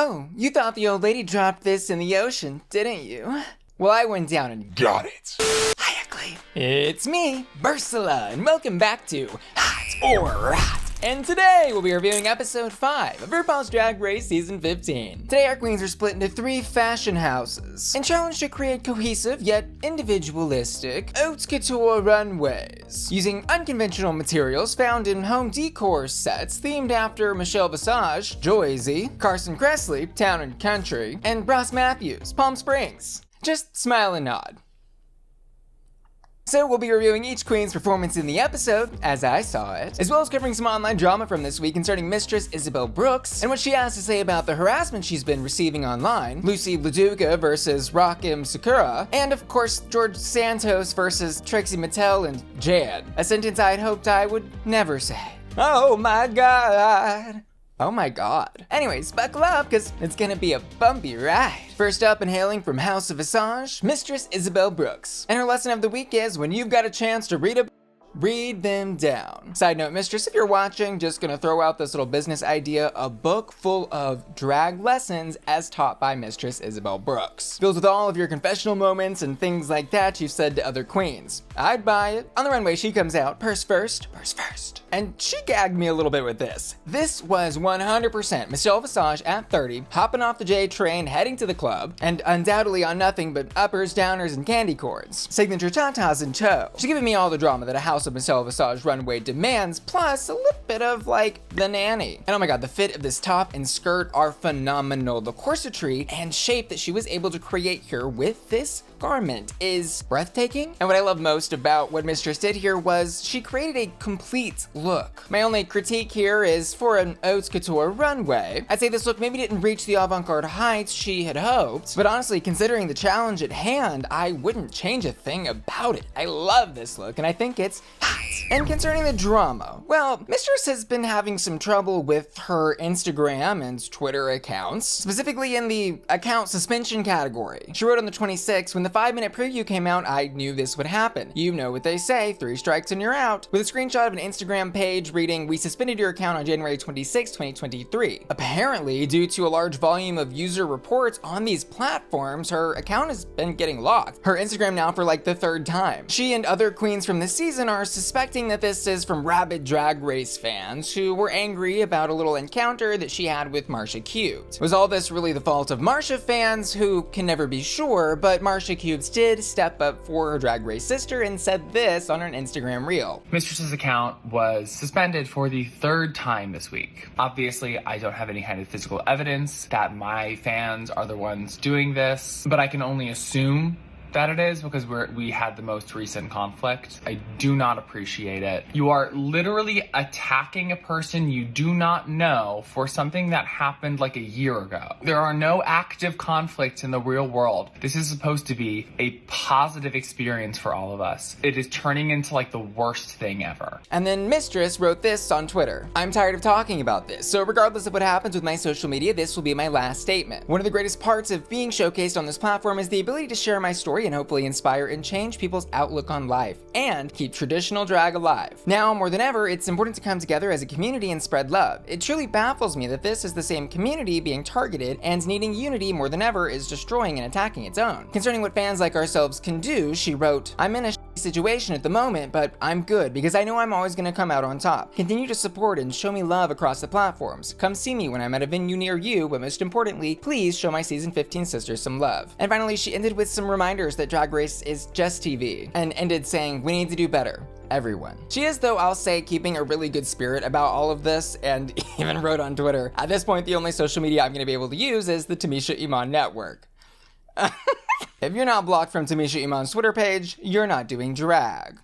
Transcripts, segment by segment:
Oh, you thought the old lady dropped this in the ocean, didn't you? Well, I went down and got it. Hi, ugly. It's me, Ursula, and welcome back to Hot or Hot. And today we'll be reviewing episode 5 of RuPaul's Drag Race season 15. Today our queens are split into 3 fashion houses and challenged to create cohesive yet individualistic haute couture runways using unconventional materials found in home decor sets themed after Michelle Visage, Joyzy, Carson Kressley, Town and Country, and Ross Matthews, Palm Springs. Just smile and nod. So we'll be reviewing each queen's performance in the episode, as I saw it, as well as covering some online drama from this week concerning Mistress Isabelle Brooks and what she has to say about the harassment she's been receiving online, Loosey LaDuca versus Rockim Sakura, and of course George Santos versus Trixie Mattel and Jan, a sentence I'd hoped I would never say. Oh my god. Oh my god. Anyways, buckle up, cause it's gonna be a bumpy ride. First up and hailing from Haus of Visage, Mistress Isabelle Brooks. And her lesson of the week is, when you've got a chance to read them down. Side note, Mistress, if you're watching, just gonna throw out this little business idea, a book full of drag lessons as taught by Mistress Isabelle Brooks. Filled with all of your confessional moments and things like that you've said to other queens. I'd buy it. On the runway, she comes out, purse first. And she gagged me a little bit with this. This was 100% Michelle Visage at 30, hopping off the J train, heading to the club, and undoubtedly on nothing but uppers, downers, and candy corns. Signature tatas in tow. She's giving me all the drama that a Haus of Michelle Visage runway demands, plus a little bit of like the nanny. And oh my god, the fit of this top and skirt are phenomenal. The corsetry and shape that she was able to create here with this garment is breathtaking. And what I love most about what Mistress did here was she created a complete look. My only critique here is for an haute couture runway, I'd say this look maybe didn't reach the avant-garde heights she had hoped, but honestly, considering the challenge at hand, I wouldn't change a thing about it. I love this look, and I think it's hot. And concerning the drama, well, Mistress has been having some trouble with her Instagram and Twitter accounts, specifically in the account suspension category. She wrote on the 26th, when the 5-minute preview came out, I knew this would happen. You know what they say, 3 strikes and you're out. With a screenshot of an Instagram page reading, "We suspended your account on January 26, 2023. Apparently, due to a large volume of user reports on these platforms, her account has been getting locked. Her Instagram now for like the 3rd time. She and other queens from this season are suspecting that this is from rabid Drag Race fans who were angry about a little encounter that she had with Marcia Cubed. Was all this really the fault of Marcia fans, who can never be sure, but Marcia Cubed did step up for her Drag Race sister and said this on her Instagram reel. Mistress's account was suspended for the 3rd time this week. Obviously, I don't have any kind of physical evidence that my fans are the ones doing this, but I can only assume that it is because we had the most recent conflict. I do not appreciate it. You are literally attacking a person you do not know for something that happened like a year ago. There are no active conflicts in the real world. This is supposed to be a positive experience for all of us. It is turning into like the worst thing ever. And then Mistress wrote this on Twitter. "I'm tired of talking about this, so regardless of what happens with my social media, this will be my last statement. One of the greatest parts of being showcased on this platform is the ability to share my story and hopefully inspire and change people's outlook on life and keep traditional drag alive. Now, more than ever, it's important to come together as a community and spread love. It truly baffles me that this is the same community being targeted, and needing unity more than ever is destroying and attacking its own. Concerning what fans like ourselves can do," she wrote, "I'm in a situation at the moment, but I'm good because I know I'm always gonna come out on top. Continue to support and show me love across the platforms. Come see me when I'm at a venue near you, but most importantly, please show my season 15 sisters some love." And finally, she ended with some reminders that Drag Race is just TV, and ended saying, "We need to do better. Everyone." She is, though, I'll say, keeping a really good spirit about all of this, and even wrote on Twitter, "At this point, the only social media I'm gonna be able to use is the Tamisha Iman network." If you're not blocked from Tamisha Iman's Twitter page, you're not doing drag.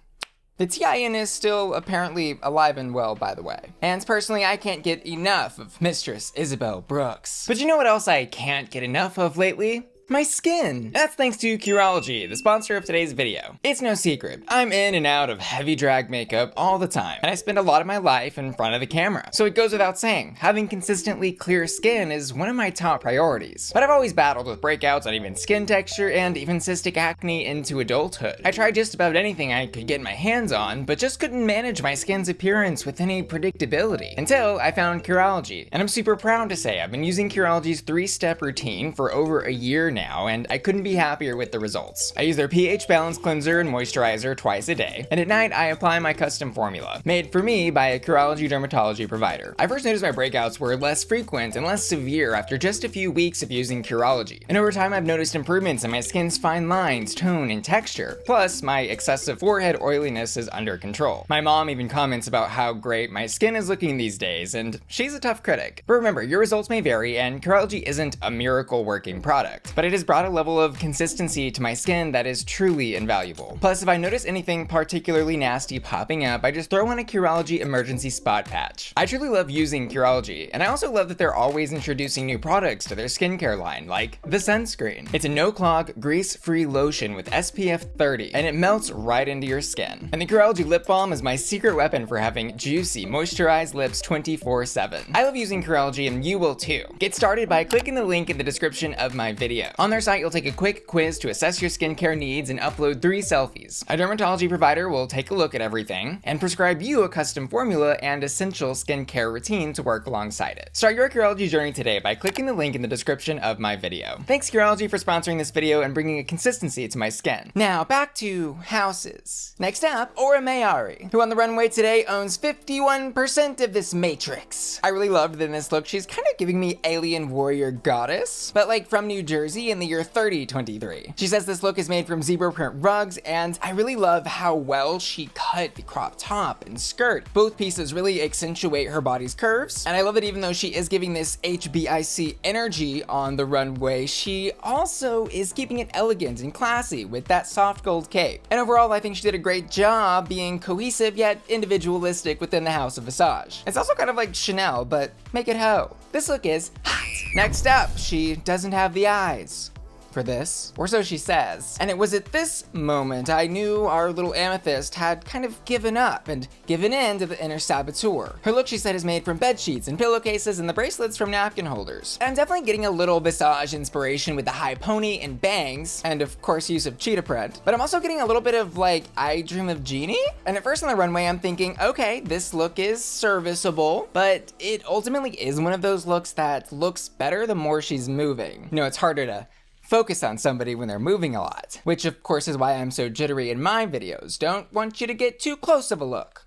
The TIN is still apparently alive and well, by the way. And personally, I can't get enough of Mistress Isabelle Brooks. But you know what else I can't get enough of lately? My skin. That's thanks to Curology, the sponsor of today's video. It's no secret, I'm in and out of heavy drag makeup all the time, and I spend a lot of my life in front of the camera. So it goes without saying, having consistently clear skin is one of my top priorities. But I've always battled with breakouts, uneven skin texture, and even cystic acne into adulthood. I tried just about anything I could get my hands on, but just couldn't manage my skin's appearance with any predictability. Until I found Curology, and I'm super proud to say I've been using Curology's 3-step routine for over a year now, and I couldn't be happier with the results. I use their pH balance cleanser and moisturizer twice a day, and at night I apply my custom formula, made for me by a Curology dermatology provider. I first noticed my breakouts were less frequent and less severe after just a few weeks of using Curology, and over time I've noticed improvements in my skin's fine lines, tone, and texture. Plus, my excessive forehead oiliness is under control. My mom even comments about how great my skin is looking these days, and she's a tough critic. But remember, your results may vary, and Curology isn't a miracle working product, but it has brought a level of consistency to my skin that is truly invaluable. Plus, if I notice anything particularly nasty popping up, I just throw on a Curology emergency spot patch. I truly love using Curology, and I also love that they're always introducing new products to their skincare line, like the sunscreen. It's a no-clog, grease-free lotion with SPF 30, and it melts right into your skin. And the Curology lip balm is my secret weapon for having juicy, moisturized lips 24/7. I love using Curology, and you will too. Get started by clicking the link in the description of my video. On their site, you'll take a quick quiz to assess your skincare needs and upload 3 selfies. A dermatology provider will take a look at everything and prescribe you a custom formula and essential skincare routine to work alongside it. Start your Curology journey today by clicking the link in the description of my video. Thanks Curology for sponsoring this video and bringing a consistency to my skin. Now back to houses. Next up, Mayari, who on the runway today owns 51% of this matrix. I really loved that in this look she's kind of giving me alien warrior goddess, but like from New Jersey in the year 3023. She says this look is made from zebra print rugs, and I really love how well she cut the crop top and skirt. Both pieces really accentuate her body's curves, and I love that even though she is giving this HBIC energy on the runway, she also is keeping it elegant and classy with that soft gold cape. And overall, I think she did a great job being cohesive yet individualistic within the house of Visage. It's also kind of like Chanel, but make it hoe. This look is hot. Next up, she doesn't have the eyes for this, or so she says. And it was at this moment I knew our little Amethyst had kind of given up and given in to the inner saboteur. Her look, she said, is made from bed sheets and pillowcases and the bracelets from napkin holders. And I'm definitely getting a little Visage inspiration with the high pony and bangs, and of course use of cheetah print. But I'm also getting a little bit of like I Dream of Jeannie. And at first on the runway I'm thinking, okay, this look is serviceable, but it ultimately is one of those looks that looks better the more she's moving. You know, it's harder to focus on somebody when they're moving a lot, which of course is why I'm so jittery in my videos. Don't want you to get too close of a look.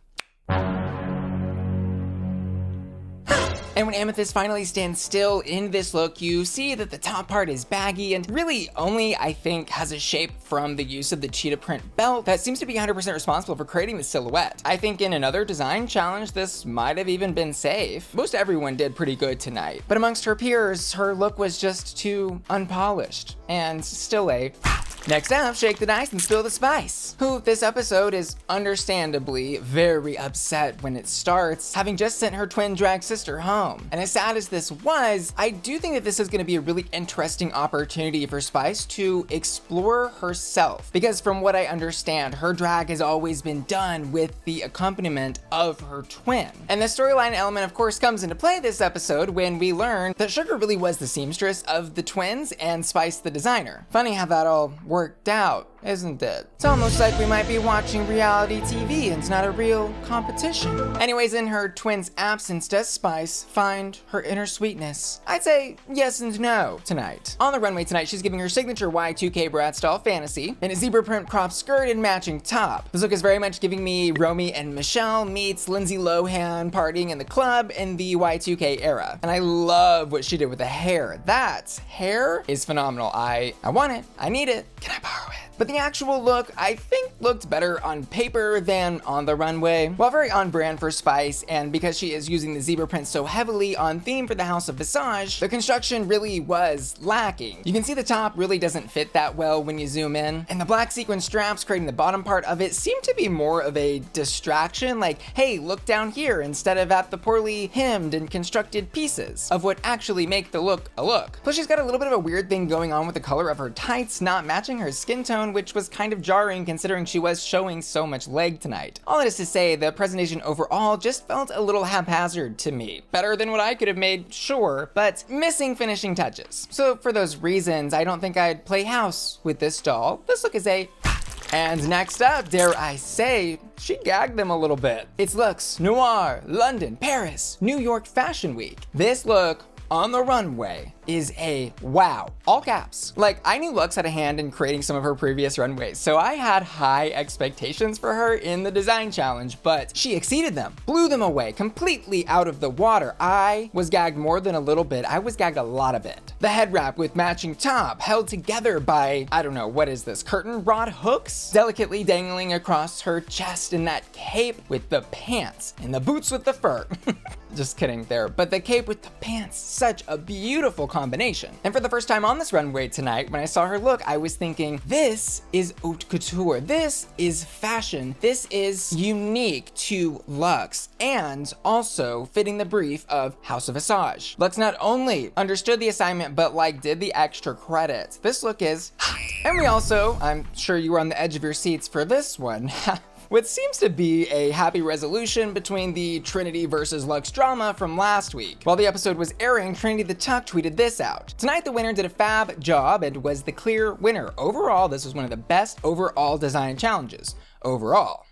And when Amethyst finally stands still in this look, you see that the top part is baggy and really only, I think, has a shape from the use of the cheetah print belt that seems to be 100% responsible for creating the silhouette. I think in another design challenge, this might have even been safe. Most everyone did pretty good tonight, but amongst her peers, her look was just too unpolished and still a Next up, Shake the Dice and Spill the Spice, who this episode is understandably very upset when it starts, having just sent her twin drag sister home. And as sad as this was, I do think that this is going to be a really interesting opportunity for Spice to explore herself, because from what I understand, her drag has always been done with the accompaniment of her twin. And the storyline element of course comes into play this episode when we learn that Sugar really was the seamstress of the twins and Spice the designer. Funny how that all worked out, isn't it? It's almost like we might be watching reality TV and it's not a real competition. Anyways, in her twin's absence, does Spice find her inner sweetness? I'd say yes and no tonight. On the runway tonight, she's giving her signature Y2K Brat style fantasy in a zebra print crop skirt and matching top. This look is very much giving me Romy and Michelle meets Lindsay Lohan partying in the club in the Y2K era. And I love what she did with the hair. That hair is phenomenal. I want it. I need it. Can I borrow it? But the actual look, I think, looked better on paper than on the runway. While very on brand for Spice, and because she is using the zebra print so heavily on theme for the House of Visage, the construction really was lacking. You can see the top really doesn't fit that well when you zoom in, and the black sequin straps creating the bottom part of it seem to be more of a distraction, like, hey, look down here, instead of at the poorly hemmed and constructed pieces of what actually make the look a look. Plus, she's got a little bit of a weird thing going on with the color of her tights not matching her skin tone, which was kind of jarring considering she was showing so much leg tonight. All that is to say, the presentation overall just felt a little haphazard to me. Better than what I could have made, sure, but missing finishing touches. So for those reasons, I don't think I'd play house with this doll. This look is a... And next up, dare I say, she gagged them a little bit. It's Luxx, Noir, London, Paris, New York Fashion Week. This look on the runway is a wow, all caps. Like, I knew Luxx had a hand in creating some of her previous runways, so I had high expectations for her in the design challenge, but she exceeded them, blew them away, completely out of the water. I was gagged more than a little bit, I was gagged a lot of it. The head wrap with matching top, held together by, I don't know, what is this, curtain rod hooks? Delicately dangling across her chest in that cape with the pants, and the boots with the fur. Just kidding there, but the cape with the pants, such a beautiful combination. And for the first time on this runway tonight, when I saw her look, I was thinking, this is haute couture, this is fashion, this is unique to Luxx, and also fitting the brief of House of Visage. Luxx not only understood the assignment, but like did the extra credit. This look is hot. And we also, I'm sure you were on the edge of your seats for this one, what seems to be a happy resolution between the Trinity versus Luxx drama from last week. While the episode was airing, Trinity the Tuck tweeted this out. Tonight, the winner did a fab job and was the clear winner. Overall, this was one of the best overall design challenges. Overall.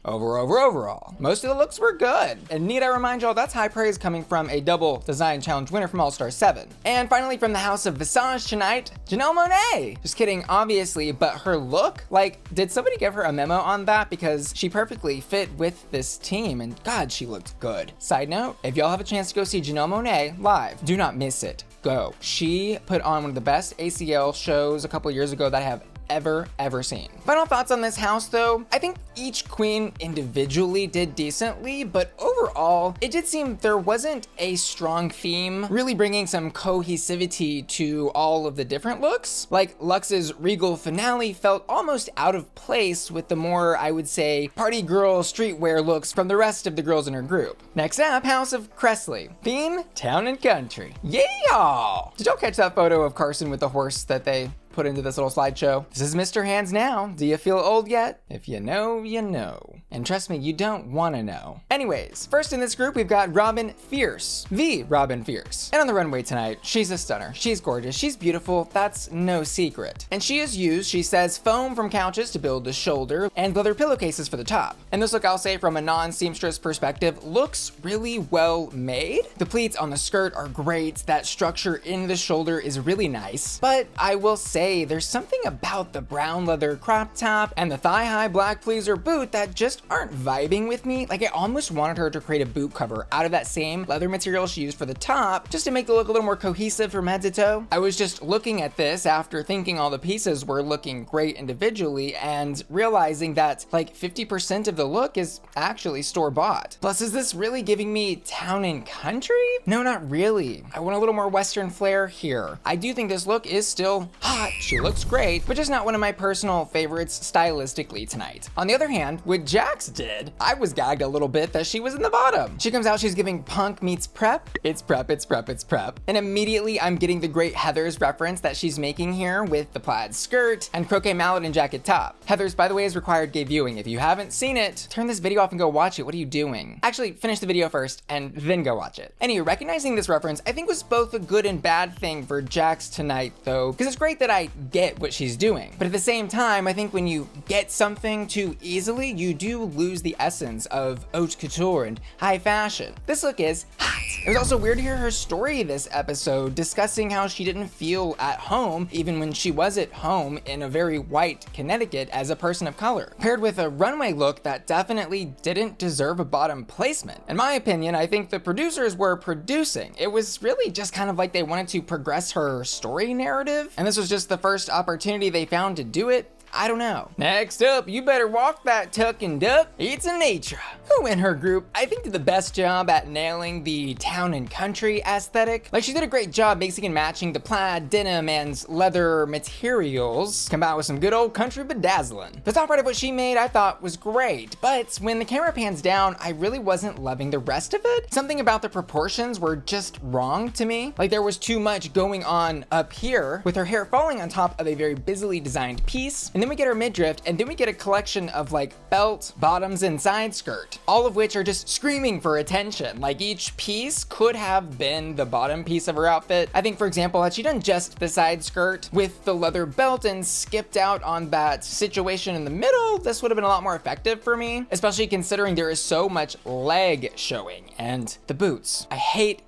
Most of the looks were good. And need I remind y'all, that's high praise coming from a double design challenge winner from All-Star 7. And finally, from the House of Visage tonight, Janelle Monáe. Just kidding, obviously, but her look, like, did somebody give her a memo on that? Because she perfectly fit with this team, and God, she looked good. Side note, if y'all have a chance to go see Janelle Monáe live, do not miss it. Go. She put on one of the best ACL shows a couple years ago that I have ever seen. Final thoughts on this house though, I think each queen individually did decently, but overall, it did seem there wasn't a strong theme, really bringing some cohesivity to all of the different looks. Like Luxx's regal finale felt almost out of place with the more, I would say, party girl streetwear looks from the rest of the girls in her group. Next up, House of Kressley. Theme, town and country. Yeah! Did y'all catch that photo of Carson with the horse that they put into this little slideshow? This is Mr. Hands now. Do you feel old yet? If you know, you know. And trust me, you don't want to know. Anyways, first in this group, we've got Robin Fierce, the Robin Fierce. And on the runway tonight, she's a stunner. She's gorgeous. She's beautiful. That's no secret. And she has used, she says, foam from couches to build the shoulder and leather pillowcases for the top. And this look, I'll say from a non-seamstress perspective, looks really well made. The pleats on the skirt are great. That structure in the shoulder is really nice. But I will say there's something about the brown leather crop top and the thigh-high black pleaser boot that just aren't vibing with me. Like, I almost wanted her to create a boot cover out of that same leather material she used for the top, just to make the look a little more cohesive from head to toe. I was just looking at this after thinking all the pieces were looking great individually and realizing that like 50% of the look is actually store-bought. Plus, is this really giving me town and country? No, not really. I want a little more Western flair here. I do think this look is still hot. She looks great, but just not one of my personal favorites stylistically tonight. On the other hand, what Jax did, I was gagged a little bit that she was in the bottom. She comes out, she's giving punk meets prep. It's prep. And immediately I'm getting the great Heathers reference that she's making here with the plaid skirt and croquet mallet and jacket top. Heathers, by the way, is required gay viewing. If you haven't seen it, turn this video off and go watch it. What are you doing? Actually, finish the video first and then go watch it. Anyway, recognizing this reference, I think was both a good and bad thing for Jax tonight though, because it's great that I get what she's doing. But at the same time, I think when you get something too easily, you do lose the essence of haute couture and high fashion. This look is hot. It was also weird to hear her story this episode, discussing how she didn't feel at home even when she was at home in a very white Connecticut as a person of color, paired with a runway look that definitely didn't deserve a bottom placement. In my opinion, I think the producers were producing. It was really just kind of like they wanted to progress her story narrative, and this was just the first opportunity they found to do it. I don't know. Next up, you better walk that tuck and duck. It's Anetra, who in her group, I think did the best job at nailing the town and country aesthetic. Like, she did a great job mixing and matching the plaid, denim, and leather materials, combined with some good old country bedazzling. The top part of what she made I thought was great, but when the camera pans down, I really wasn't loving the rest of it. Something about the proportions were just wrong to me. Like, there was too much going on up here, with her hair falling on top of a very busily designed piece, and then we get her midriff, and then we get a collection of like belt, bottoms, and side skirt, all of which are just screaming for attention. Like, each piece could have been the bottom piece of her outfit. I think, for example, had she done just the side skirt with the leather belt and skipped out on that situation in the middle, this would have been a lot more effective for me, especially considering there is so much leg showing. And the boots. I hate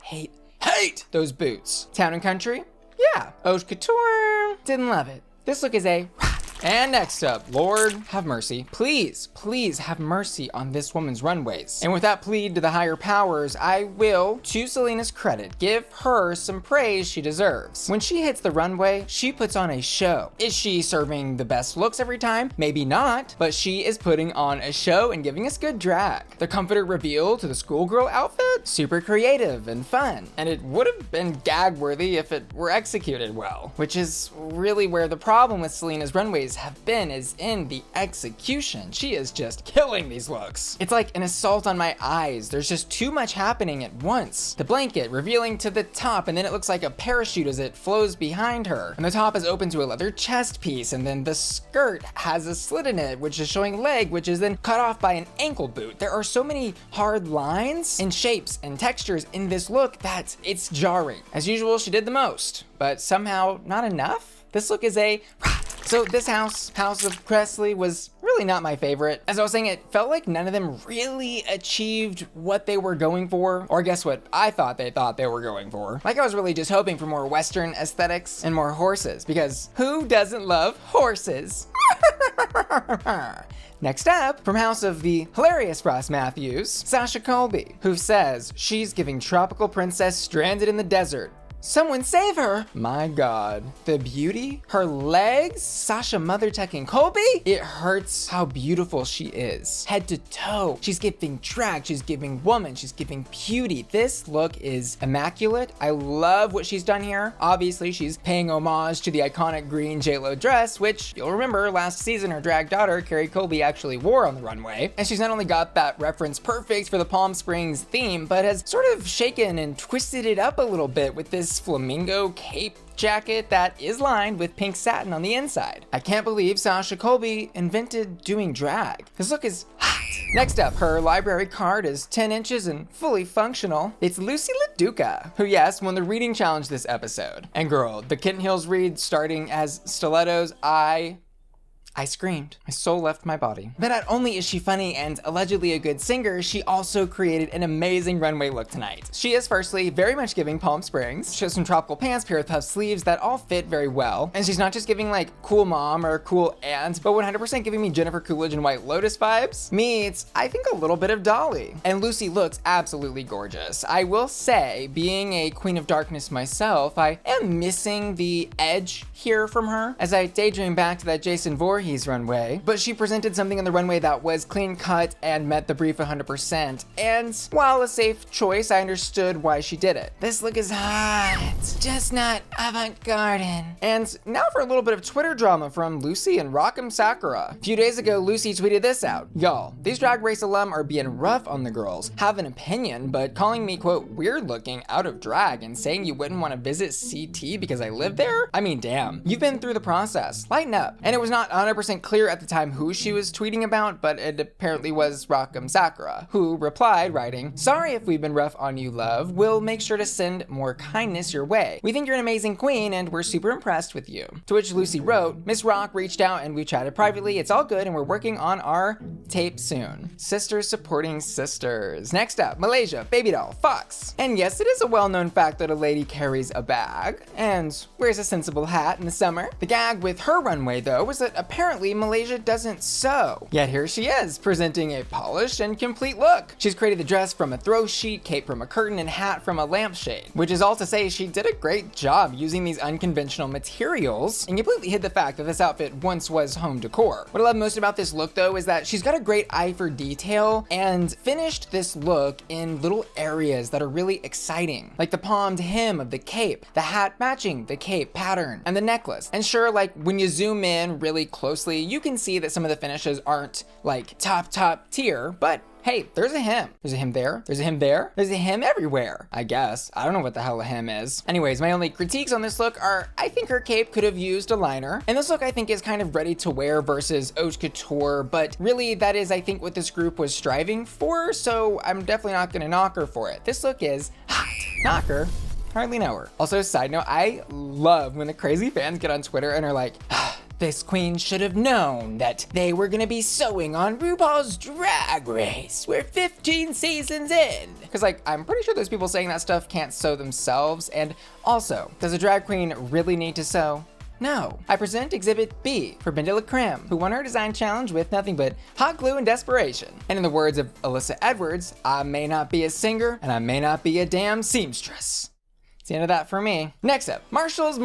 those boots. Town and country? Yeah. Haute couture? Didn't love it. This look is a And next up, Lord have mercy. Please have mercy on this woman's runways. And with that plea to the higher powers, I will, to Salina's credit, give her some praise she deserves. When she hits the runway, she puts on a show. Is she serving the best looks every time? Maybe not, but she is putting on a show and giving us good drag. The comforter reveal to the schoolgirl outfit, super creative and fun. And it would have been gag worthy if it were executed well, which is really where the problem with Salina's runways have been, is in the execution. She is just killing these looks. It's like an assault on my eyes. There's just too much happening at once. The blanket revealing to the top, and then it looks like a parachute as it flows behind her. And the top is open to a leather chest piece, and then the skirt has a slit in it, which is showing leg, which is then cut off by an ankle boot. There are so many hard lines and shapes and textures in this look that it's jarring. As usual, she did the most, but somehow not enough. This look is a So this Haus of Kressley was really not my favorite. As I was saying, it felt like none of them really achieved what they were going for, or guess what I thought they were going for. Like, I was really just hoping for more Western aesthetics and more horses, because who doesn't love horses? Next up, from Haus of the hilarious Ross Matthews, Sasha Colby, who says she's giving tropical princess stranded in the desert. Someone save her! My God. The beauty, her legs, Sasha mother teching Colby? It hurts how beautiful she is. Head to toe. She's giving drag, she's giving woman, she's giving beauty. This look is immaculate. I love what she's done here. Obviously, she's paying homage to the iconic green J.Lo dress, which you'll remember last season her drag daughter, Carrie Colby, actually wore on the runway. And she's not only got that reference perfect for the Palm Springs theme, but has sort of shaken and twisted it up a little bit with this flamingo cape jacket that is lined with pink satin on the inside. I can't believe Sasha Colby invented doing drag. This look is hot. Next up, her library card is 10 inches and fully functional. It's Loosey LaDuca, who, yes, won the reading challenge this episode. And girl, the Kitten Hills read starting as stilettos, I screamed. My soul left my body. But not only is she funny and allegedly a good singer, she also created an amazing runway look tonight. She is firstly very much giving Palm Springs. She has some tropical pants paired with puff sleeves that all fit very well. And she's not just giving like cool mom or cool aunt, but 100% giving me Jennifer Coolidge and White Lotus vibes. Meets, I think, a little bit of Dolly. And Loosey looks absolutely gorgeous. I will say, being a Queen of Darkness myself, I am missing the edge here from her as I daydream back to that Jason Voorhees runway, but she presented something on the runway that was clean cut and met the brief 100%. And while a safe choice, I understood why she did it. This look is hot, just not avant-garde. And now for a little bit of Twitter drama from Loosey and Rock'em Sakura. A few days ago, Loosey tweeted this out. Y'all, these Drag Race alum are being rough on the girls. Have an opinion, but calling me, quote, weird looking, out of drag, and saying you wouldn't want to visit CT because I live there? I mean, damn. You've been through the process. Lighten up. And it was not 100% clear at the time who she was tweeting about, but it apparently was Rock'em Sakura, who replied, writing, sorry if we've been rough on you, love. We'll make sure to send more kindness your way. We think you're an amazing queen, and we're super impressed with you. To which Loosey wrote, Miss Rock reached out and we chatted privately. It's all good, and we're working on our tape soon. Sisters supporting sisters. Next up, Malaysia, Babydoll, Foxx. And yes, it is a well-known fact that a lady carries a bag and wears a sensible hat in the summer. The gag with her runway, though, was that apparently apparently Malaysia doesn't sew. Yet here she is, presenting a polished and complete look. She's created the dress from a throw sheet, cape from a curtain, and hat from a lampshade, which is all to say she did a great job using these unconventional materials and completely hid the fact that this outfit once was home decor. What I love most about this look though is that she's got a great eye for detail and finished this look in little areas that are really exciting, like the palmed hem of the cape, the hat matching the cape pattern, and the necklace. And sure, like when you zoom in really closely, you can see that some of the finishes aren't like top tier, but hey, there's a hem. There's a hem there. There's a hem there. There's a hem everywhere, I guess. I don't know what the hell a hem is. Anyways, my only critiques on this look are I think her cape could have used a liner. And this look I think is kind of ready to wear versus haute couture, but really that is I think what this group was striving for, so I'm definitely not gonna knock her for it. This look is hot. Knock her. Hardly know her. Also, side note, I love when the crazy fans get on Twitter and are like, this queen should have known that they were gonna be sewing on RuPaul's Drag Race. We're 15 seasons in. Cause like, I'm pretty sure those people saying that stuff can't sew themselves. And also, does a drag queen really need to sew? No. I present Exhibit B for Bendy Creme, who won her design challenge with nothing but hot glue and desperation. And in the words of Alyssa Edwards, I may not be a singer and I may not be a damn seamstress. It's the end of that for me. Next up, Marshalls.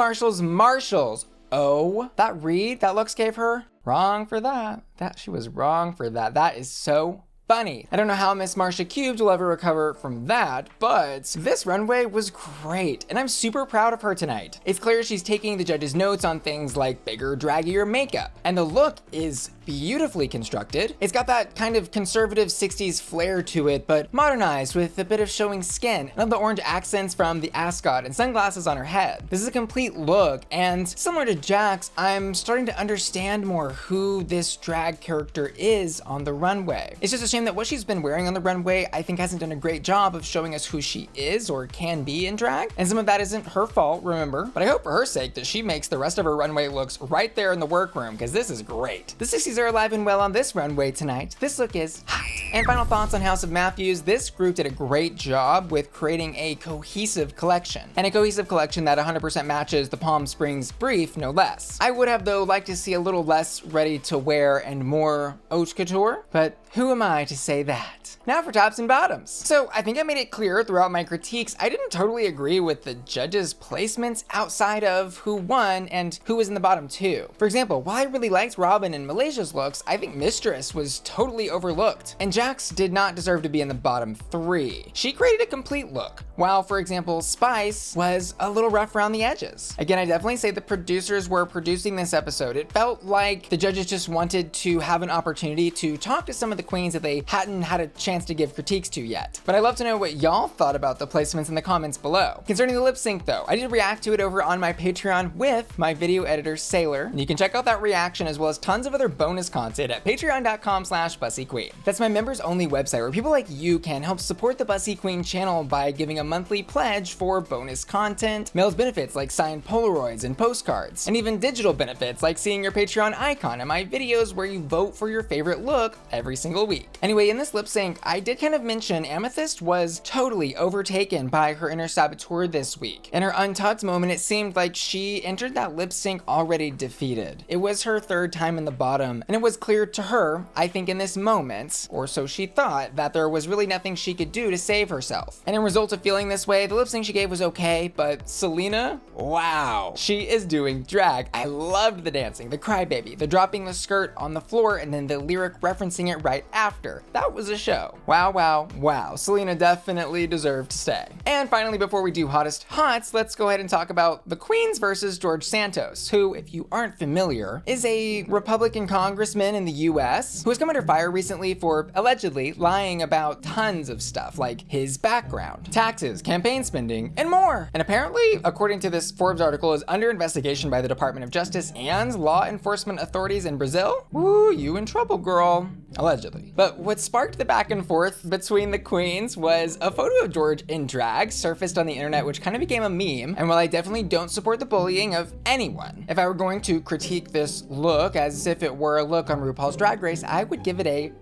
Oh, that read that Luxx gave her? Wrong for that. She was wrong for that. That is so funny. I don't know how Miss Marcia Cubes will ever recover from that, but this runway was great, and I'm super proud of her tonight. It's clear she's taking the judges' notes on things like bigger, draggier makeup, and the look is beautifully constructed. It's got that kind of conservative 60s flair to it, but modernized with a bit of showing skin. I love the orange accents from the ascot and sunglasses on her head. This is a complete look, and similar to Jax, I'm starting to understand more who this drag character is on the runway. It's just a shame that what she's been wearing on the runway, I think hasn't done a great job of showing us who she is or can be in drag, and some of that isn't her fault, remember, but I hope for her sake that she makes the rest of her runway looks right there in the workroom, because this is great. The 60s are alive and well on this runway tonight. This look is hot. And final thoughts on House of Matthews. This group did a great job with creating a cohesive collection, and a cohesive collection that 100% matches the Palm Springs brief, no less. I would have though liked to see a little less ready to wear and more haute couture, but who am I to say that? Now for tops and bottoms. So I think I made it clear throughout my critiques, I didn't totally agree with the judges' placements outside of who won and who was in the bottom two. For example, while I really liked Robin and Malaysia's looks, I think Mistress was totally overlooked, and Jax did not deserve to be in the bottom three. She created a complete look, while for example, Spice was a little rough around the edges. Again, I definitely say the producers were producing this episode. It felt like the judges just wanted to have an opportunity to talk to some of the queens that they hadn't had a chance to give critiques to yet. But I'd love to know what y'all thought about the placements in the comments below. Concerning the lip sync though, I did react to it over on my Patreon with my video editor Sailor, and you can check out that reaction as well as tons of other bonus content at patreon.com/bussyqueen. That's my members only website where people like you can help support the Bussy Queen channel by giving a monthly pledge for bonus content, mails benefits like signed Polaroids and postcards, and even digital benefits like seeing your Patreon icon in my videos where you vote for your favorite look every single week. Anyway, in this lip sync, I did kind of mention Amethyst was totally overtaken by her inner saboteur this week. In her untucked moment, it seemed like she entered that lip sync already defeated. It was her third time in the bottom, and it was clear to her, I think in this moment, or so she thought, that there was really nothing she could do to save herself. And in result of feeling this way, the lip sync she gave was okay, but Salina, wow, she is doing drag. I loved the dancing, the crybaby, the dropping the skirt on the floor, and then the lyric referencing it right after. That was a show. Wow, wow, wow. Salina definitely deserved to stay. And finally, before we do hottest hots, let's go ahead and talk about the Queens versus George Santos, who, if you aren't familiar, is a Republican congressman in the US who has come under fire recently for allegedly lying about tons of stuff like his background, taxes, campaign spending, and more. And apparently, according to this Forbes article, is under investigation by the Department of Justice and law enforcement authorities in Brazil. Woo, you in trouble, girl. Allegedly. But what sparked the back and forth between the queens was a photo of George in drag surfaced on the internet, which kind of became a meme. And while I definitely don't support the bullying of anyone, if I were going to critique this look as if it were a look on RuPaul's Drag Race, I would give it a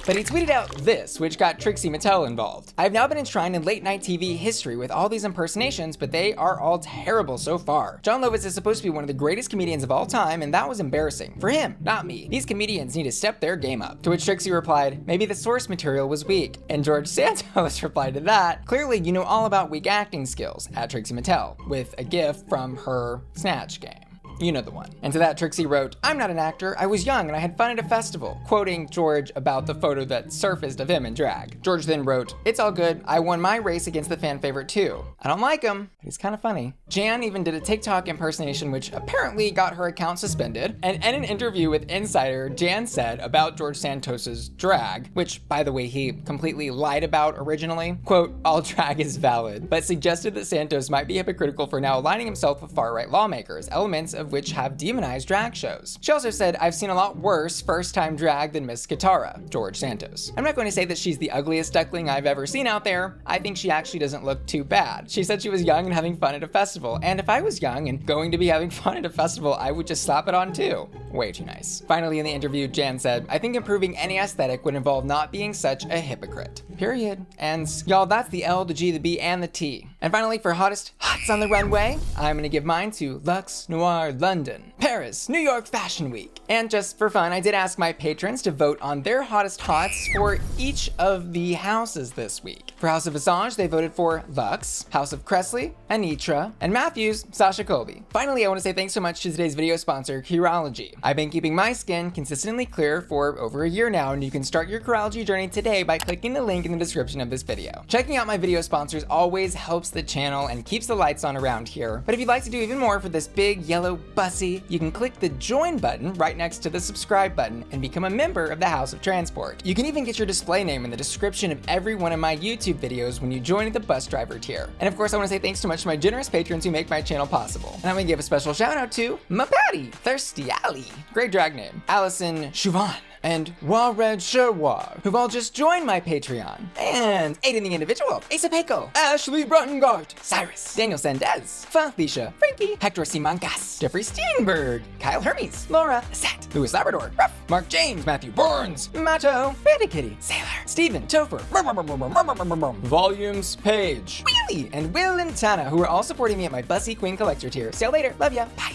But he tweeted out this, which got Trixie Mattel involved. "I've now been enshrined in late night TV history with all these impersonations, but they are all terrible so far. John Lovitz is supposed to be one of the greatest comedians of all time, and that was embarrassing. For him, not me. These comedians need to step their game up." To which Trixie replied, "Maybe the source material was weak." And George Santos replied to that, "Clearly you know all about weak acting skills," at Trixie Mattel, with a gif from her Snatch game. You know the one. And to that, Trixie wrote, "I'm not an actor. I was young and I had fun at a festival," quoting George about the photo that surfaced of him in drag. George then wrote, "It's all good. I won my race against the fan favorite too. I don't like him, but he's kind of funny." Jan even did a TikTok impersonation which apparently got her account suspended. And in an interview with Insider, Jan said about George Santos's drag, which by the way he completely lied about originally, quote, "All drag is valid," but suggested that Santos might be hypocritical for now aligning himself with far-right lawmakers, elements of which have demonized drag shows. She also said, "I've seen a lot worse first-time drag than Miss Katara," George Santos. "I'm not going to say that she's the ugliest duckling I've ever seen out there. I think she actually doesn't look too bad." She said she was young and having fun at a festival, and if I was young and going to be having fun at a festival, I would just slap it on too. Way too nice. Finally in the interview, Jan said, "I think improving any aesthetic would involve not being such a hypocrite." Period. And y'all, that's the L, the G, the B, and the T. And finally, for hottest hots on the runway, I'm gonna give mine to Luxx, Noir, London, Paris, New York Fashion Week. And just for fun, I did ask my patrons to vote on their hottest hots for each of the houses this week. For House of Visage, they voted for Luxx, House of Kressley, Anetra, and Matthews, Sasha Colby. Finally, I want to say thanks so much to today's video sponsor, Curology. I've been keeping my skin consistently clear for over a year now, and you can start your Curology journey today by clicking the link in the description of this video. Checking out my video sponsors always helps the channel and keeps the lights on around here. But if you'd like to do even more for this big yellow bussy, you can click the join button right next to the subscribe button and become a member of the House of Transport. You can even get your display name in the description of every one of my YouTube videos when you join the bus driver tier. And of course, I want to say thanks so much to my generous patrons who make my channel possible. And I'm gonna give a special shout out to my patty, Thirsty Alley, great drag name, Allison Chauvan, and Wared Sherwar, who've all just joined my Patreon. And Aiden the Individual, Asa Peko, Ashley Bruttengart, Cyrus, Daniel Sandez, Felicia, Frankie, Hector Simancas, Jeffrey Steenberg, Kyle Hermes, Laura, Seth, Louis Labrador, Ruff, Mark James, Matthew Burns, Matto, Bandy Kitty, Sailor, Stephen, Topher, Volumes, Page, Wheelie, and Will and Tana, who are all supporting me at my Bussy Queen Collector tier. See you later. Love ya. Bye.